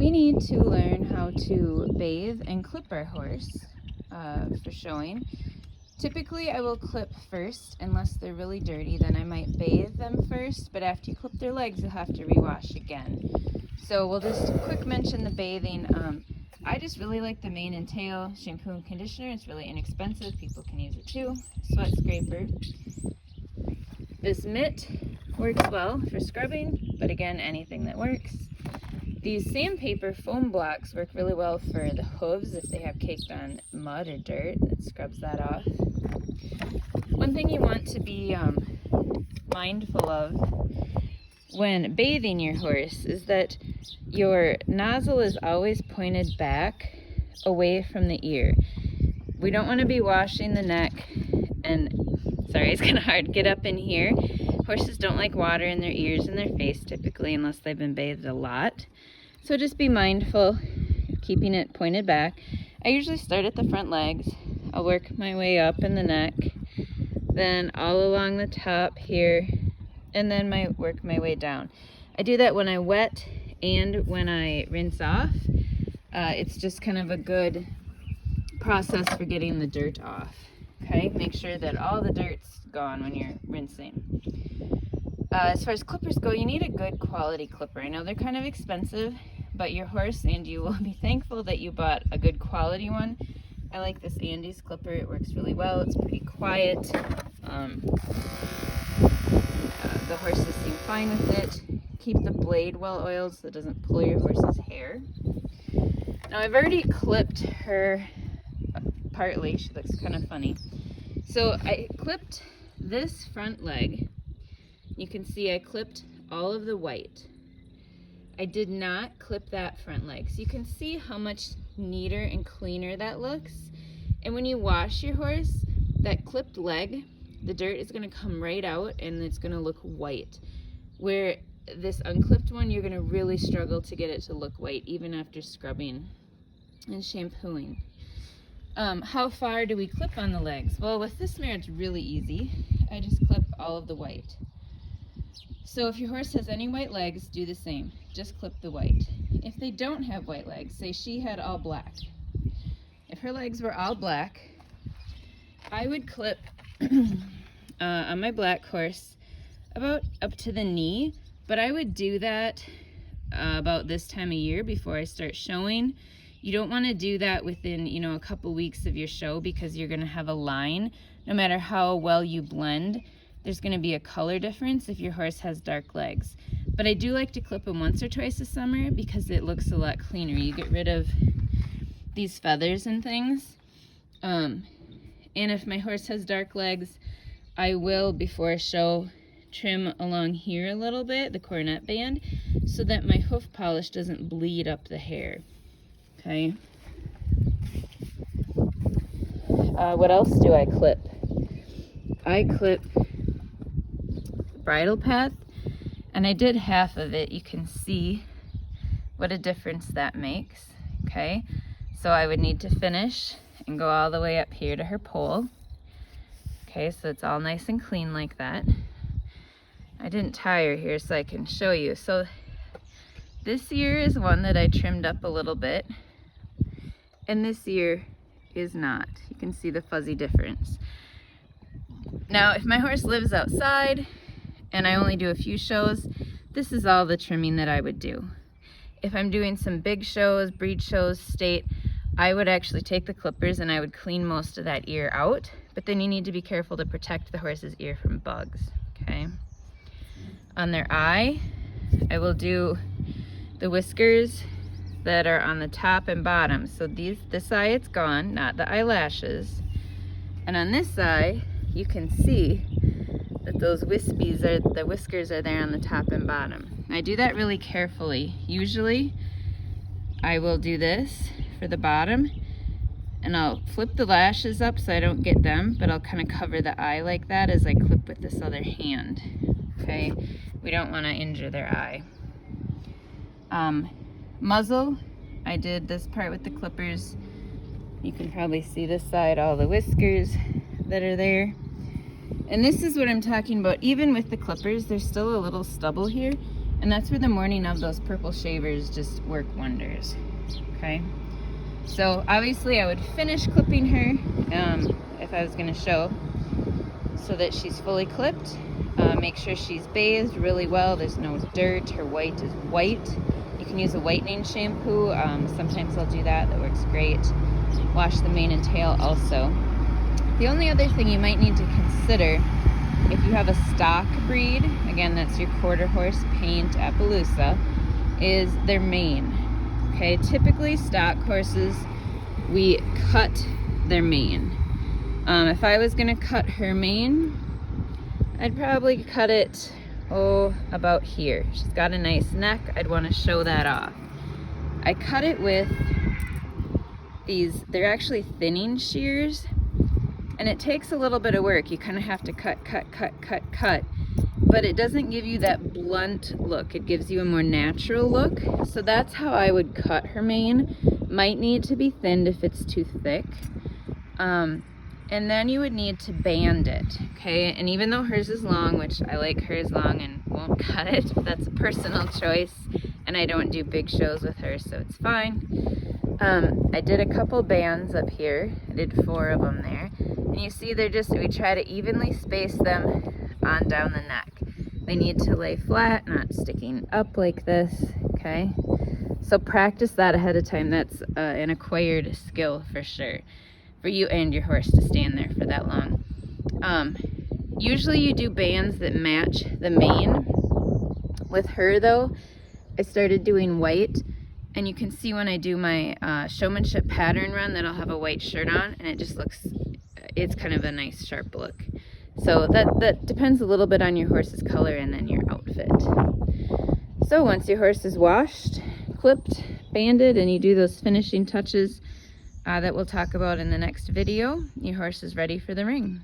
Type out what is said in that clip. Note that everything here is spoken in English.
we need to learn how to bathe and clip our horse for showing. Typically I will clip first unless they're really dirty, then I might bathe them first, but after you clip their legs you'll have to rewash again. So we'll just quick mention the bathing. I just really like the mane and tail shampoo and conditioner. It's really inexpensive, people can use it too. Sweat scraper. This mitt works well for scrubbing, but again, anything that works. These sandpaper foam blocks work really well for the hooves if they have caked on mud or dirt. It scrubs that off. One thing you want to be mindful of when bathing your horse is that your nozzle is always pointed back away from the ear. We don't want to be washing the neck and, sorry, it's kind of hard to get up in here. Horses don't like water in their ears and their face typically unless they've been bathed a lot. So just be mindful, keeping it pointed back. I usually start at the front legs. I'll work my way up in the neck, then all along the top here, and then work my way down. I do that when I wet and when I rinse off. It's just kind of a good process for getting the dirt off. Okay, make sure that all the dirt's gone when you're rinsing. As far as clippers go, you need a good quality clipper. I know they're kind of expensive, but your horse and you will be thankful that you bought a good quality one. I like this Andy's clipper. It works really well. It's pretty quiet. The horses seem fine with it. Keep the blade well oiled so it doesn't pull your horse's hair. Now I've already clipped her partly. She looks kind of funny. So I clipped this front leg. You can see I clipped all of the white. I did not clip that front leg. So you can see how much neater and cleaner that looks. And when you wash your horse, that clipped leg, the dirt is going to come right out and it's going to look white. Where this unclipped one, you're going to really struggle to get it to look white even after scrubbing and shampooing. How far do we clip on the legs? Well, with this mare, it's really easy. I just clip all of the white. So if your horse has any white legs, do the same. Just clip the white. If they don't have white legs, say she had all black. If her legs were all black, I would clip on my black horse about up to the knee, but I would do that about this time of year before I start showing. You don't want to do that within, a couple weeks of your show because you're going to have a line. No matter how well you blend, there's going to be a color difference if your horse has dark legs. But I do like to clip them once or twice a summer because it looks a lot cleaner. You get rid of these feathers and things. And if my horse has dark legs, I will, before a show, trim along here a little bit, the cornet band, so that my hoof polish doesn't bleed up the hair. Okay. What else do I clip? I clip bridle path, and I did half of it. You can see what a difference that makes. Okay, so I would need to finish and go all the way up here to her pole. Okay, so it's all nice and clean like that. I didn't tie her here so I can show you. So this ear is one that I trimmed up a little bit, and this ear is not. You can see the fuzzy difference. Now, if my horse lives outside and I only do a few shows, this is all the trimming that I would do. If I'm doing some big shows, breed shows, state, I would actually take the clippers and I would clean most of that ear out, but then you need to be careful to protect the horse's ear from bugs, okay? On their eye, I will do the whiskers that are on the top and bottom. So this eye, it's gone, not the eyelashes. And on this eye, you can see that those the whiskers are there on the top and bottom. I do that really carefully. Usually, I will do this for the bottom, and I'll flip the lashes up so I don't get them, but I'll kind of cover the eye like that as I clip with this other hand. Okay, we don't want to injure their eye. Muzzle, I did this part with the clippers. You can probably see this side, all the whiskers that are there. And this is what I'm talking about. Even with the clippers, there's still a little stubble here. And that's where the morning of those purple shavers just work wonders. Okay, so obviously I would finish clipping her if I was going to show, so that she's fully clipped. Make sure she's bathed really well, there's no dirt, her white is white. You can use a whitening shampoo, sometimes I'll do that, that works great. Wash the mane and tail also. The only other thing you might need to consider, if you have a stock breed, again that's your quarter horse paint Appaloosa, is their mane. Okay, typically stock horses, we cut their mane. If I was gonna cut her mane, I'd probably cut it, about here. She's got a nice neck, I'd wanna show that off. I cut it with these, they're actually thinning shears, and it takes a little bit of work. You kind of have to cut, but it doesn't give you that blunt look. It gives you a more natural look. So that's how I would cut her mane. Might need to be thinned if it's too thick. And then you would need to band it, okay? And even though hers is long, which I like hers long and won't cut it, that's a personal choice, and I don't do big shows with her, so it's fine. I did a couple bands up here. I did 4 of them there. And you see they're just, we try to evenly space them on down the neck. They need to lay flat, not sticking up like this, okay? So practice that ahead of time. That's an acquired skill for sure, for you and your horse to stand there for that long. Usually you do bands that match the mane. With her though, I started doing white, and you can see when I do my Showmanship pattern run that I'll have a white shirt on, and it just looks, it's kind of a nice sharp look. So that depends a little bit on your horse's color and then your outfit. So once your horse is washed, clipped, banded, and you do those finishing touches that we'll talk about in the next video, your horse is ready for the ring.